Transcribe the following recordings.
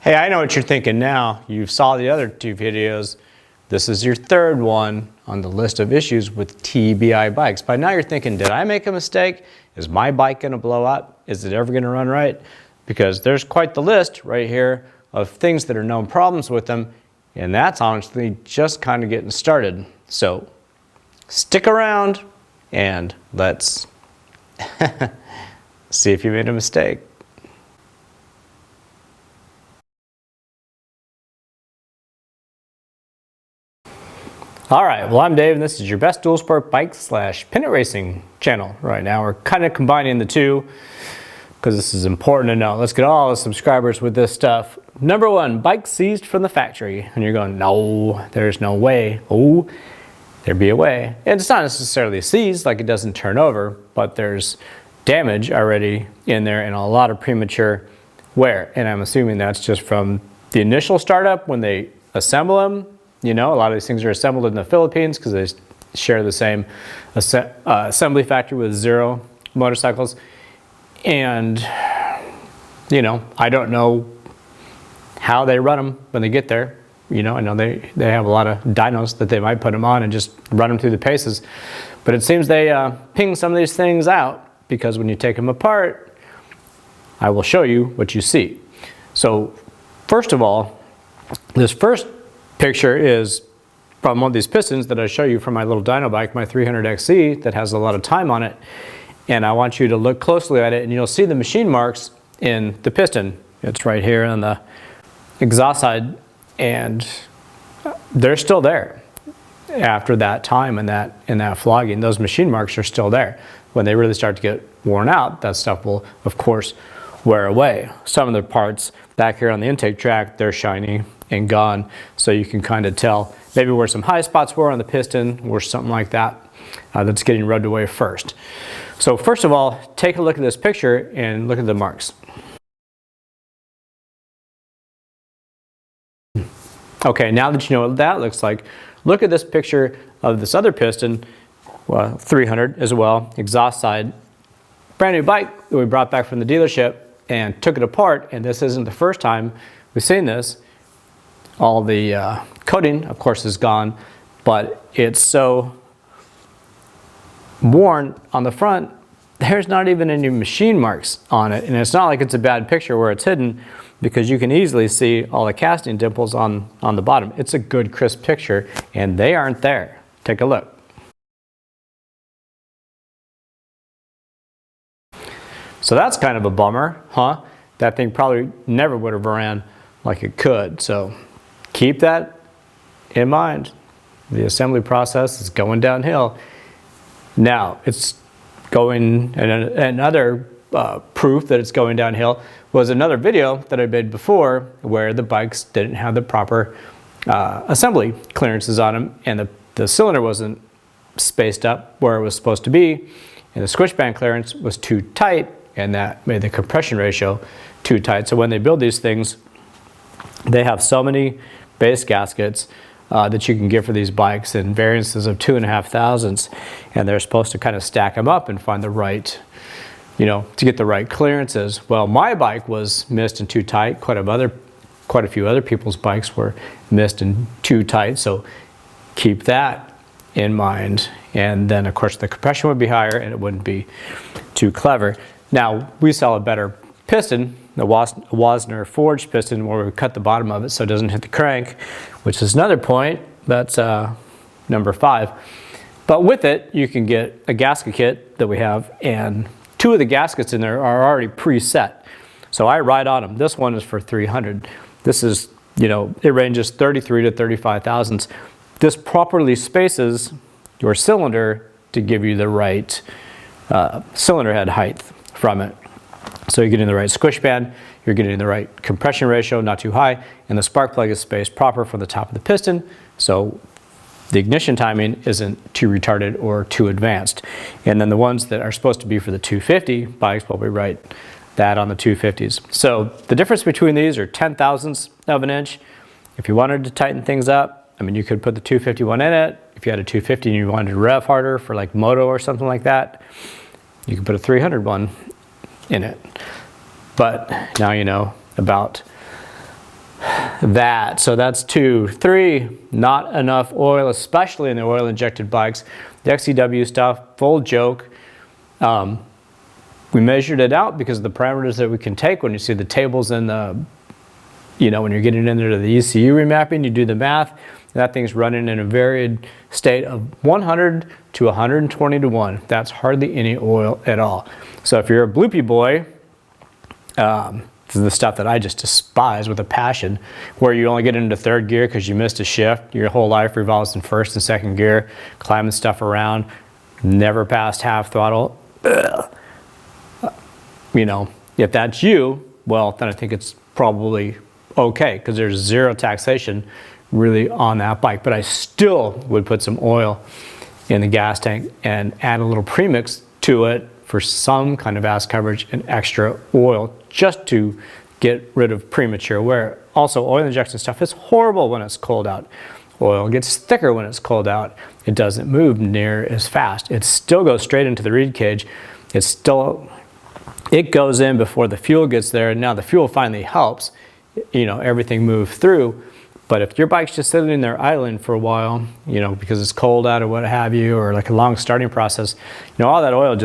Hey, I know what you're thinking now. You saw the other two videos. This is your third one on the list of issues with TBI bikes. By now you're thinking, did I make a mistake? Is my bike gonna blow up? Is it ever gonna run right? Because there's quite the list right here of things that are known problems with them, and that's honestly just kind of getting started. So stick around and let's see if you made a mistake. All right, well, I'm Dave, and this is your best dual sport bike / pennant racing channel right now. We're kind of combining the two because this is important to know. Let's get all the subscribers with this stuff. Number one, bike seized from the factory. And you're going, no, there's no way. Oh, there'd be a way. And it's not necessarily seized, like it doesn't turn over, but there's damage already in there and a lot of premature wear. And I'm assuming that's just from the initial startup when they assemble them. You know, a lot of these things are assembled in the Philippines because they share the same assembly factory with Zero motorcycles. And, you know, I don't know how they run them when they get there. You know, I know they have a lot of dynos that they might put them on and just run them through the paces. But it seems they ping some of these things out because when you take them apart, I will show you what you see. So, first of all, this first picture is from one of these pistons that I show you from my little dyno bike, my 300XC, that has a lot of time on it. And I want you to look closely at it, and you'll see the machine marks in the piston. It's right here on the exhaust side, and they're still there after that time and that flogging. Those machine marks are still there. When they really start to get worn out, that stuff will, of course, wear away. Some of the parts back here on the intake track, they're shiny and gone, so you can kind of tell maybe where some high spots were on the piston or something like that that's getting rubbed away first. So first of all, take a look at this picture and look at the marks. Okay, now that you know what that looks like, look at this picture of this other piston, well, 300 as well, exhaust side, brand new bike that we brought back from the dealership and took it apart, and this isn't the first time we've seen this. All the coating, of course, is gone, but it's so worn on the front, there's not even any machine marks on it. And it's not like it's a bad picture where it's hidden, because you can easily see all the casting dimples on the bottom. It's a good, crisp picture, and they aren't there. Take a look. So that's kind of a bummer, huh? That thing probably never would have ran like it could. So keep that in mind. The assembly process is going downhill. Now, it's going, and another proof that it's going downhill was another video that I made before where the bikes didn't have the proper assembly clearances on them, and the cylinder wasn't spaced up where it was supposed to be, and the squish band clearance was too tight, and that made the compression ratio too tight. So when they build these things, they have so many base gaskets that you can get for these bikes in variances of 2,500, and they're supposed to kind of stack them up and find the right, you know, to get the right clearances. Well, my bike was missed and too tight. Quite a few other people's bikes were missed and too tight, so keep that in mind. And then, of course, the compression would be higher and it wouldn't be too clever. Now, we sell a better piston, the Wasner forged piston, where we cut the bottom of it so it doesn't hit the crank, which is another point. That's number 5. But with it, you can get a gasket kit that we have, and 2 of the gaskets in there are already preset. So I ride on them. This one is for 300. This is, you know, it ranges 33 to 35 thousandths. This properly spaces your cylinder to give you the right cylinder head height from it. So you're getting the right squish band, you're getting the right compression ratio, not too high, and the spark plug is spaced proper from the top of the piston, so the ignition timing isn't too retarded or too advanced. And then the ones that are supposed to be for the 250 bikes, well, we write that on the 250s. So the difference between these are 10 thousandths of an inch. If you wanted to tighten things up, I mean, you could put the 251 in it. If you had a 250 and you wanted to rev harder for like moto or something like that, you could put a 300 one in it. But now you know about that. So that's 2. 3, not enough oil, especially in the oil injected bikes. The XCW stuff, full joke. We measured it out because of the parameters that we can take when you see the tables in the, when you're getting into the ECU remapping, you do the math, that thing's running in a varied state of 100 to 120 to 1. That's hardly any oil at all. So if you're a bloopy boy, this is the stuff that I just despise with a passion, where you only get into third gear because you missed a shift. Your whole life revolves in first and second gear, climbing stuff around, never past half throttle. Ugh. If that's you, well, then I think it's probably okay because there's zero taxation really on that bike. But I still would put some oil in the gas tank and add a little premix to it for some kind of ass coverage and extra oil just to get rid of premature wear. Also, oil injection stuff is horrible when it's cold out. Oil gets thicker when it's cold out. It doesn't move near as fast. It still goes straight into the reed cage. It goes in before the fuel gets there. Now the fuel finally helps, everything move through. But if your bike's just sitting there idling for a while, because it's cold out or what have you, or like a long starting process, all that oil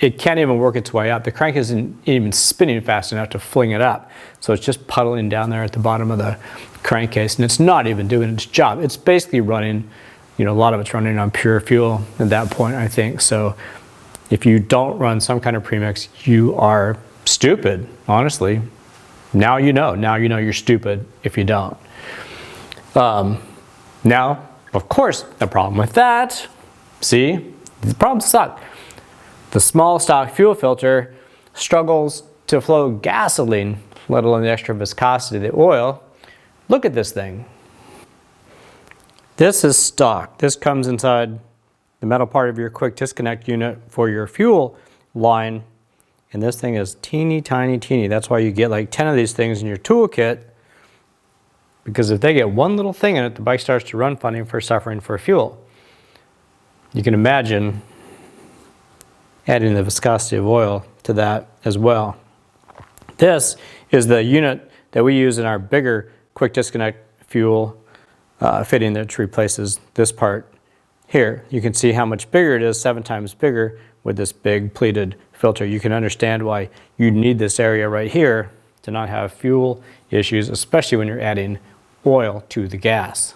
it can't even work its way up. The crank isn't even spinning fast enough to fling it up. So it's just puddling down there at the bottom of the crankcase, and it's not even doing its job. It's basically running, a lot of it's running on pure fuel at that point, I think. So if you don't run some kind of premix, you are stupid, honestly. Now you know you're stupid if you don't. Now, of course, the problem with that, the problems suck. The small stock fuel filter struggles to flow gasoline, let alone the extra viscosity of the oil. Look at this thing. This is stock. This comes inside the metal part of your quick disconnect unit for your fuel line. And this thing is teeny, tiny, teeny. That's why you get like 10 of these things in your toolkit. Because if they get one little thing in it, the bike starts to run funny for suffering for fuel. You can imagine adding the viscosity of oil to that as well. This is the unit that we use in our bigger quick disconnect fuel fitting that replaces this part here. You can see how much bigger it is, 7 times bigger with this big pleated filter. You can understand why you need this area right here to not have fuel issues, especially when you're adding oil to the gas.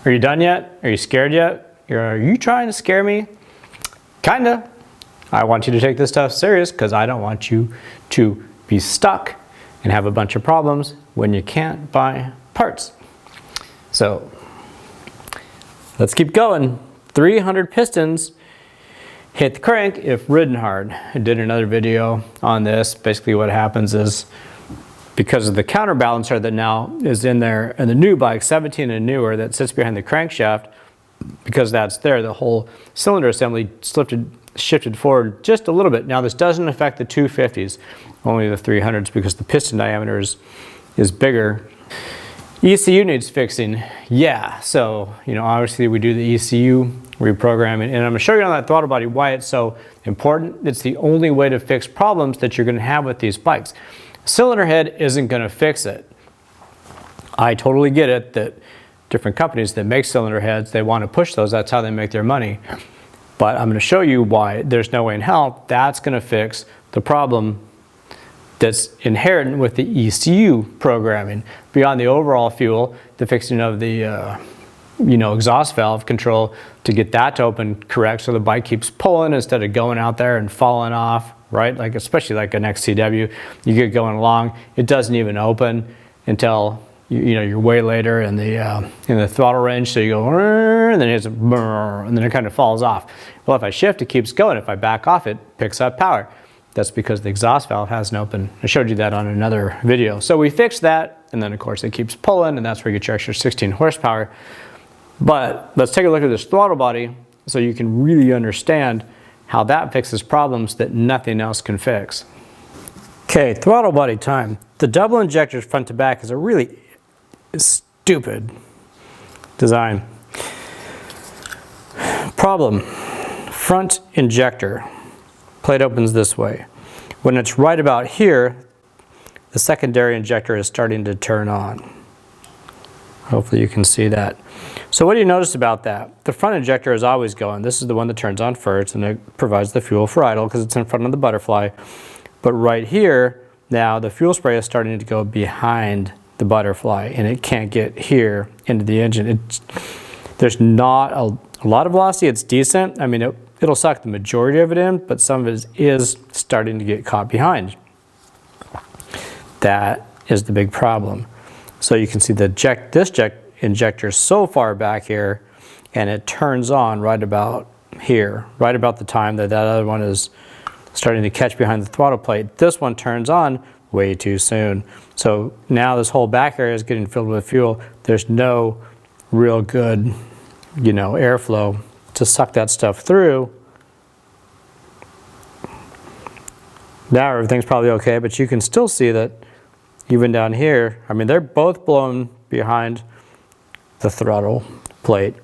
Are you done yet? Are you scared yet? Are you trying to scare me? Kinda. I want you to take this stuff serious because I don't want you to be stuck and have a bunch of problems when you can't buy parts. So let's keep going. 300 pistons hit the crank if ridden hard. I did another video on this. Basically what happens is, because of the counterbalancer that now is in there and the new bike, 17 and newer, that sits behind the crankshaft, because that's there, the whole cylinder assembly shifted forward just a little bit. Now this doesn't affect the 250s, only the 300s, because the piston diameter is bigger. ECU needs fixing. Yeah, so obviously we do the ECU reprogramming, and I'm going to show you on that throttle body why it's so important. It's the only way to fix problems that you're going to have with these bikes. Cylinder head isn't going to fix it. I totally get it that different companies that make cylinder heads, they want to push those. That's how they make their money. But I'm going to show you why there's no way in hell that's going to fix the problem that's inherent with the ECU programming. Beyond the overall fuel, the fixing of the exhaust valve control to get that to open correct so the bike keeps pulling instead of going out there and falling off, right? Like especially like an XCW, you get going along, it doesn't even open until you're way later in the throttle range, so you go and then it's and then it kind of falls off. Well, if I shift, it keeps going. If I back off, it picks up power. That's because the exhaust valve hasn't opened. I showed you that on another video. So we fixed that, and then of course it keeps pulling, and that's where you get your extra 16 horsepower. But let's take a look at this throttle body so you can really understand how that fixes problems that nothing else can fix. Okay, throttle body time. The double injectors front to back is a really stupid design. Problem, front injector. Plate opens this way. When it's right about here, the secondary injector is starting to turn on. Hopefully you can see that. So what do you notice about that? The front injector is always going. This is the one that turns on first, and it provides the fuel for idle because it's in front of the butterfly. But right here, now the fuel spray is starting to go behind the butterfly, and it can't get here into the engine. There's not a lot of velocity. It's decent. I mean, it'll suck the majority of it in, but some of it is starting to get caught behind. That is the big problem. So you can see this injector is so far back here, and it turns on right about here, right about the time that other one is starting to catch behind the throttle plate. This one turns on way too soon. So now this whole back area is getting filled with fuel. There's no real good, airflow to suck that stuff through. Now everything's probably okay, but you can still see that even down here, I mean, they're both blown behind the throttle plate.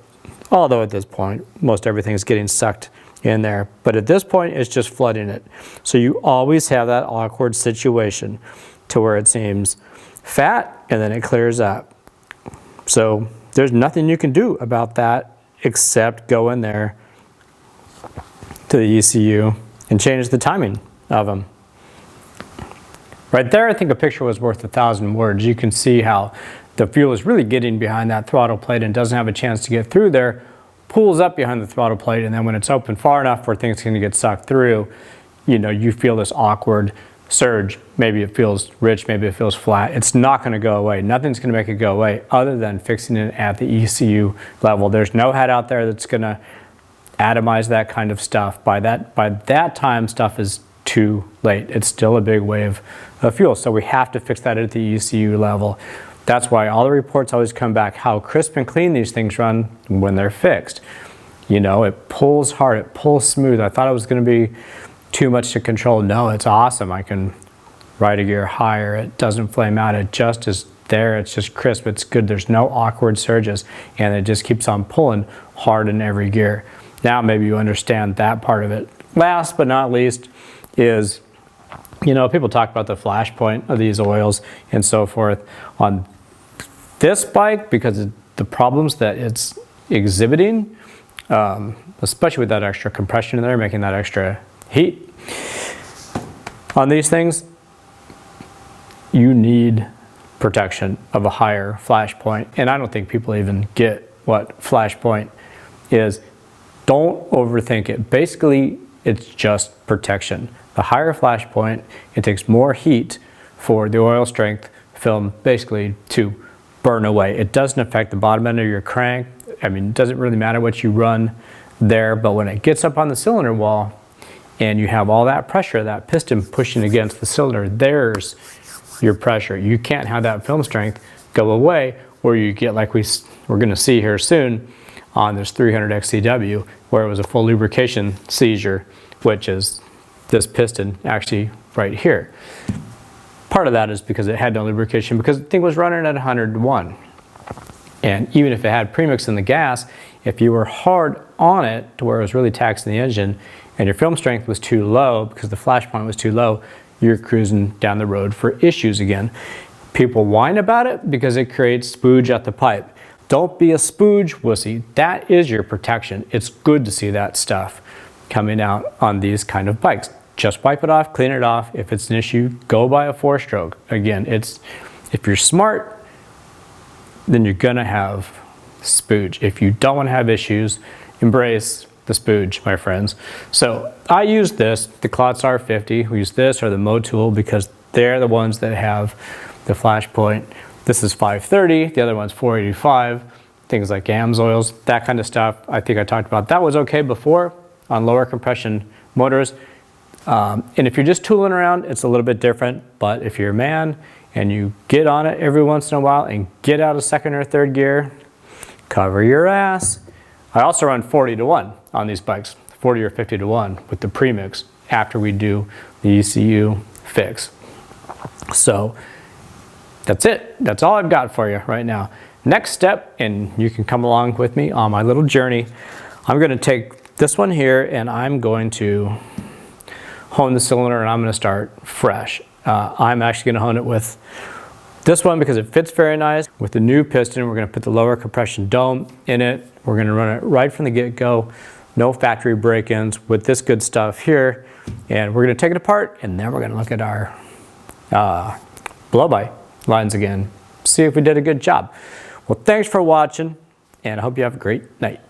Although at this point, most everything is getting sucked in there. But at this point, it's just flooding it. So you always have that awkward situation to where it seems fat and then it clears up. So there's nothing you can do about that except go in there to the ECU and change the timing of them. Right there, I think a picture was worth 1,000 words. You can see how the fuel is really getting behind that throttle plate and doesn't have a chance to get through there, pulls up behind the throttle plate, and then when it's open far enough where things can get sucked through, you feel this awkward surge. Maybe it feels rich, maybe it feels flat. It's not going to go away. Nothing's going to make it go away other than fixing it at the ECU level. There's no head out there that's going to atomize that kind of stuff. By that time, stuff is too late. It's still a big wave of fuel. So we have to fix that at the ECU level. That's why all the reports always come back how crisp and clean these things run when they're fixed. It pulls hard, it pulls smooth. I thought it was going to be too much to control. No, it's awesome. I can ride a gear higher. It doesn't flame out. It just is there. It's just crisp. It's good. There's no awkward surges, and it just keeps on pulling hard in every gear. Now maybe you understand that part of it. Last but not least is, people talk about the flash point of these oils and so forth. On this bike, because of the problems that it's exhibiting, especially with that extra compression in there, making that extra heat on these things, you need protection of a higher flash point. And I don't think people even get what flash point is. Don't overthink it. Basically, it's just protection. The higher flash point, it takes more heat for the oil strength film basically to burn away. It doesn't affect the bottom end of your crank. I mean, it doesn't really matter what you run there, but when it gets up on the cylinder wall and you have all that pressure, that piston pushing against the cylinder, there's your pressure. You can't have that film strength go away, or you get like we're going to see here soon on this 300 XCW, where it was a full lubrication seizure, which is this piston actually right here. Part of that is because it had no lubrication, because the thing was running at 101. And even if it had premix in the gas, if you were hard on it to where it was really taxing the engine and your film strength was too low because the flash point was too low, you're cruising down the road for issues again. People whine about it because it creates spooge at the pipe. Don't be a spooge wussy. That is your protection. It's good to see that stuff coming out on these kind of bikes. Just wipe it off, clean it off. If it's an issue, go buy a 4-stroke. Again, if you're smart, then you're gonna have spooge. If you don't want to have issues, embrace the spooge, my friends. So I use this, the Klotz R50. We use this or the Motul because they're the ones that have the flash point. This is 530, the other one's 485. Things like AMSOILs, that kind of stuff. I think I talked about that was okay before on lower compression motors. And if you're just tooling around, it's a little bit different. But if you're a man and you get on it every once in a while and get out of second or third gear, cover your ass. I also run 40 to 1 on these bikes, 40 or 50 to 1 with the premix after we do the ECU fix. So that's it. That's all I've got for you right now. Next step, and you can come along with me on my little journey, I'm going to take this one here and I'm going to hone the cylinder and I'm going to start fresh. I'm actually gonna hunt it with this one because it fits very nice. With the new piston, we're gonna put the lower compression dome in it. We're gonna run it right from the get-go, no factory break-ins with this good stuff here. And we're gonna take it apart, and then we're gonna look at our blow-by lines again, see if we did a good job. Well, thanks for watching, and I hope you have a great night.